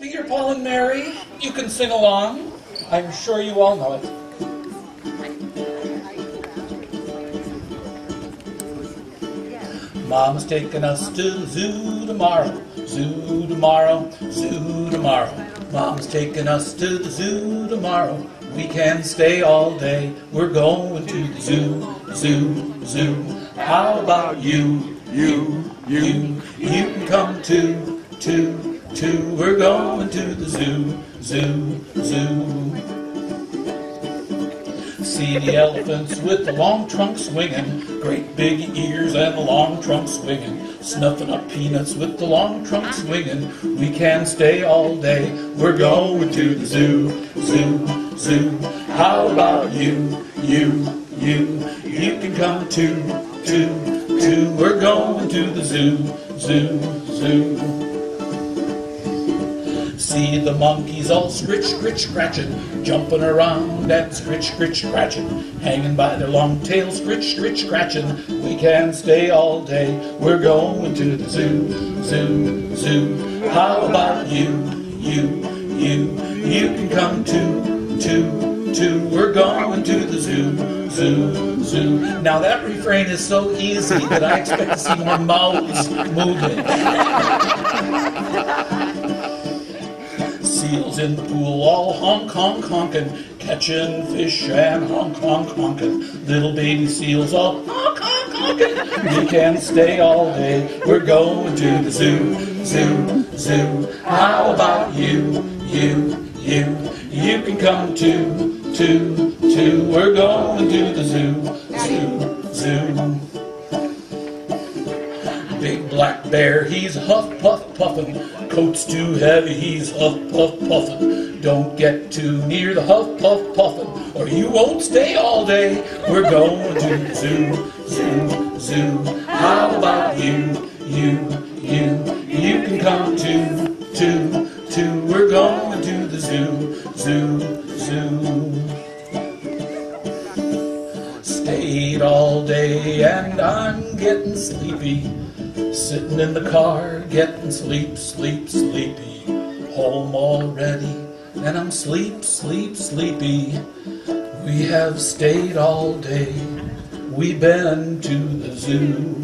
Peter, Paul, and Mary. You can sing along. I'm sure you all know it. Mom's taking us to the zoo tomorrow. Zoo tomorrow, zoo tomorrow. Mom's taking us to the zoo tomorrow. We can stay all day. We're going to the zoo, zoo, zoo. How about you? You can come too. We're going to the zoo, zoo, zoo. See the elephants with the long trunk swinging, great big ears and the long trunk swinging, snuffing up peanuts with the long trunk swinging. We can stay all day. We're going to the zoo, zoo, zoo. How about you? You can come too. We're going to the zoo, zoo, zoo. See the monkeys all scritch, scratching, jumping around and scritch, scratching, hanging by their long tails, scritch, scratching. We can stay all day. We're going to the zoo, zoo, zoo. How about you? You can come too. We're going to the zoo, zoo, zoo. Now that refrain is so easy that I expect to see more mouths moving. Seals in the pool all honking, catching fish and honking. Little baby seals all honking. We can stay all day. We're going to the zoo, zoo, zoo. How about you? You can come too. We're going to the zoo, zoo, zoo. Big black bear, he's huff, puff, puffin'. Coat's too heavy, he's huff, puff, puffin'. Don't get too near the huff, puff, puffin', or you won't stay all day. We're going to the zoo, zoo, zoo. How about you? You can come too. We're going to the zoo, zoo, zoo. Stayed all day and I'm getting sleepy. Sitting in the car, getting sleepy. Home already, and I'm sleepy. We have stayed all day. We've been to the zoo,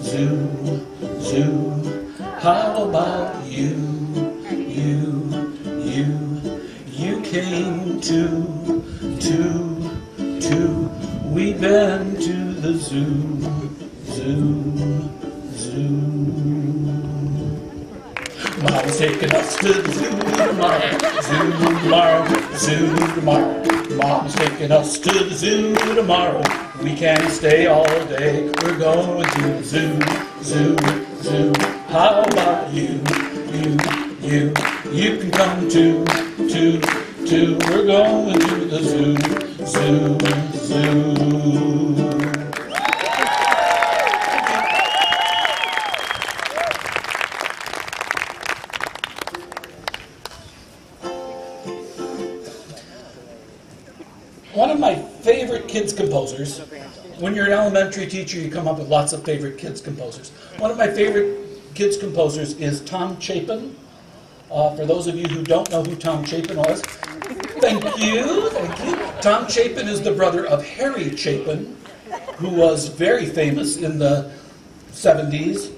zoo, zoo. How about you? You came too. We've been to the zoo, zoo. Mom's taking us to the zoo tomorrow, zoo tomorrow. Mom's taking us to the zoo tomorrow. We can't stay all day. We're going to the zoo, zoo, zoo. How about you? You can come too. We're going to the zoo, zoo, zoo. One of my favorite kids composers, when you're an elementary teacher, you come up with lots of favorite kids composers. One of my favorite kids composers is Tom Chapin. For those of you who don't know who Tom Chapin was, thank you. Tom Chapin is the brother of Harry Chapin, who was very famous in the 70s,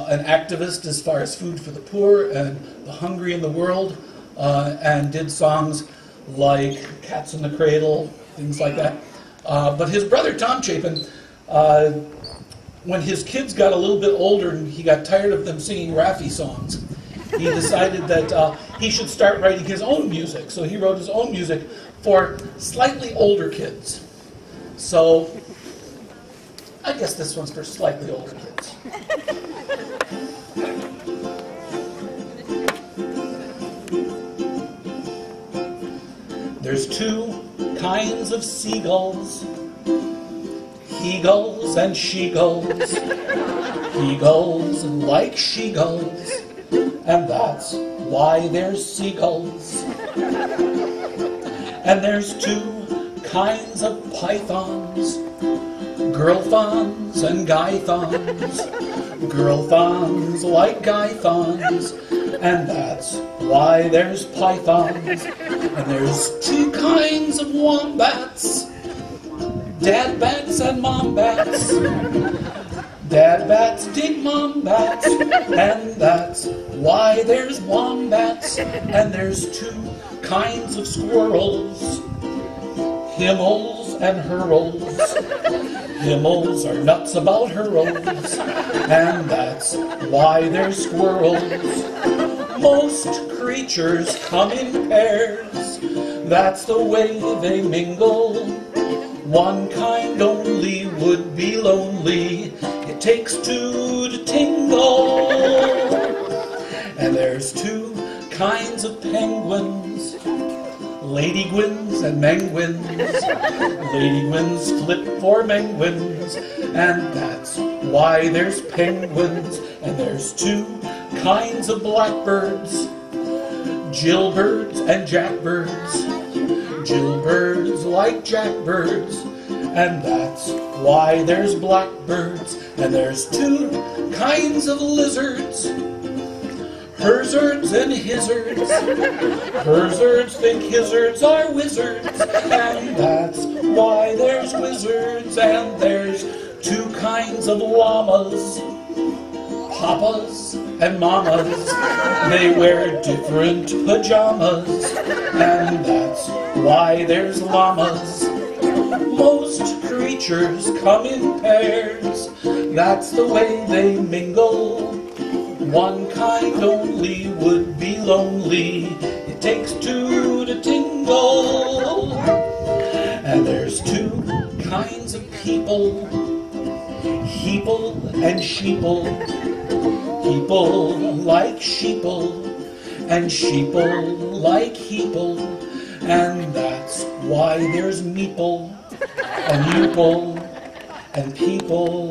an activist as far as food for the poor and the hungry in the world, and did songs like Cats in the Cradle, things like that. But his brother Tom Chapin, when his kids got a little bit older and he got tired of them singing Raffi songs, he decided that he should start writing his own music. So he wrote his own music for slightly older kids. So I guess this one's for slightly older kids. There's two kinds of seagulls, he-gulls and she-gulls. He-gulls like she-gulls, and that's why there's seagulls. And there's two kinds of pythons, girl-thons and guy-thons. Girl-thons like guy-thons, And that's why there's pythons, and there's two kinds of wombats, dad bats and mom bats. Dad bats dig mom bats, and that's why there's wombats. And there's two kinds of squirrels, Himmels and Hurls. Himmels are nuts about Hurls, and that's why there's squirrels. Most creatures come in pairs, that's the way they mingle. One kind only would be lonely, it takes two to tingle. And there's two kinds of penguins, Lady Gwynns and Menguins. Lady Gwynns flip for Menguins, and that's why there's penguins. And there's two kinds of blackbirds, Jillbirds and Jackbirds. Jillbirds like jackbirds, and that's why there's blackbirds. And there's two kinds of lizards, Herzards and Hizzards. Herzards think Hizzards are wizards, and that's why there's wizards. And there's two kinds of llamas, papas and mamas. They wear different pajamas, and that's why there's llamas. Most creatures come in pairs, that's the way they mingle. One kind only would be lonely, it takes two to tingle. And there's two kinds of people, heeple and sheeple. People like sheeple, and sheeple like heeple. And that's why there's meeple and youple and people.